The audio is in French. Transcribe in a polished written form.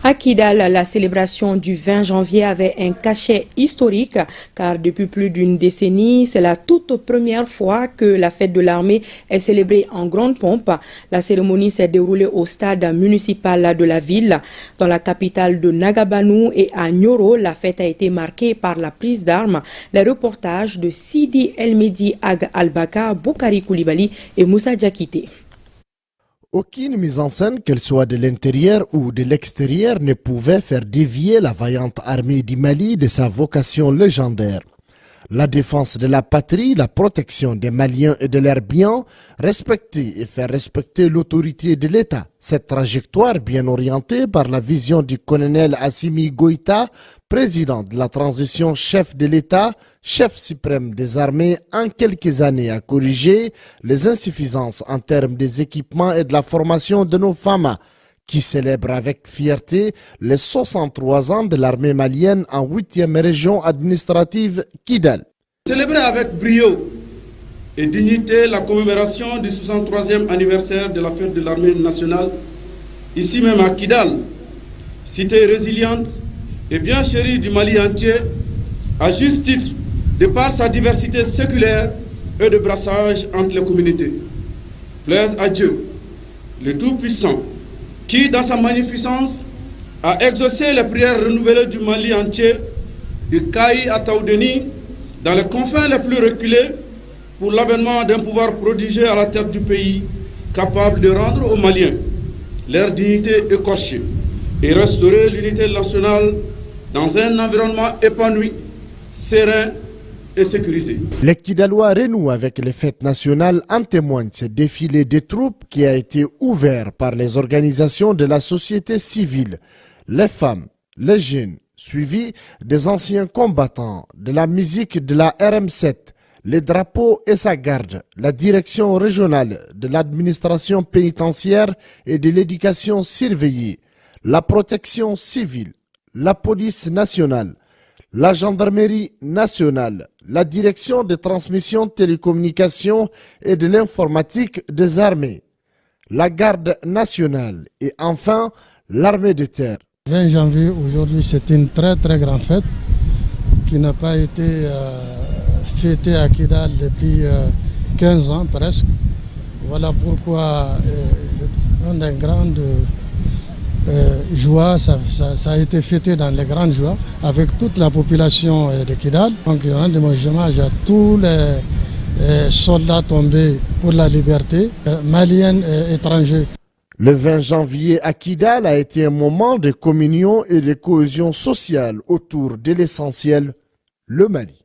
À Kidal, la célébration du 20 janvier avait un cachet historique car depuis plus d'une décennie, c'est la toute première fois que la fête de l'armée est célébrée en grande pompe. La cérémonie s'est déroulée au stade municipal de la ville. Dans la capitale de Nagabanu et à Nioro, la fête a été marquée par la prise d'armes. Les reportages de Sidi El-Medi Ag Al-Baka, Boukari Koulibaly et Moussa Diakité. Aucune mise en scène, qu'elle soit de l'intérieur ou de l'extérieur, ne pouvait faire dévier la vaillante armée du Mali de sa vocation légendaire. La défense de la patrie, la protection des Maliens et de leurs biens, respecter et faire respecter l'autorité de l'État. Cette trajectoire bien orientée par la vision du colonel Assimi Goïta, président de la transition chef de l'État, chef suprême des armées, en quelques années a corrigé les insuffisances en termes des équipements et de la formation de nos femmes, qui célèbre avec fierté les 63 ans de l'armée malienne en 8e région administrative Kidal. Célébrer avec brio et dignité la commémoration du 63e anniversaire de la fête de l'armée nationale, ici même à Kidal, cité résiliente et bien chérie du Mali entier, à juste titre, de par sa diversité séculaire et de brassage entre les communautés. Plaise à Dieu, le Tout-Puissant, qui, dans sa magnificence, a exaucé les prières renouvelées du Mali entier, de Kaï à Taoudeni, dans les confins les plus reculés, pour l'avènement d'un pouvoir prodigieux à la tête du pays, capable de rendre aux Maliens leur dignité écorchée et restaurer l'unité nationale dans un environnement épanoui, serein et sécurisé. Les Kidalois renouent avec les fêtes nationales, en témoigne ce défilé des troupes qui a été ouvert par les organisations de la société civile, les femmes, les jeunes, suivis des anciens combattants, de la musique de la RM7, les drapeaux et sa garde, la direction régionale de l'administration pénitentiaire et de l'éducation surveillée, la protection civile, la police nationale, la gendarmerie nationale, la direction de transmission télécommunications et de l'informatique des armées, la garde nationale et enfin l'armée de terre. 20 janvier, aujourd'hui, c'est une très grande fête qui n'a pas été fêtée à Kidal depuis 15 ans presque. Voilà pourquoi on a une grande joie, ça a été fêté dans les grandes joies avec toute la population de Kidal. Donc il rend hommage à tous les soldats tombés pour la liberté, maliens et étrangers. Le 20 janvier à Kidal a été un moment de communion et de cohésion sociale autour de l'essentiel, le Mali.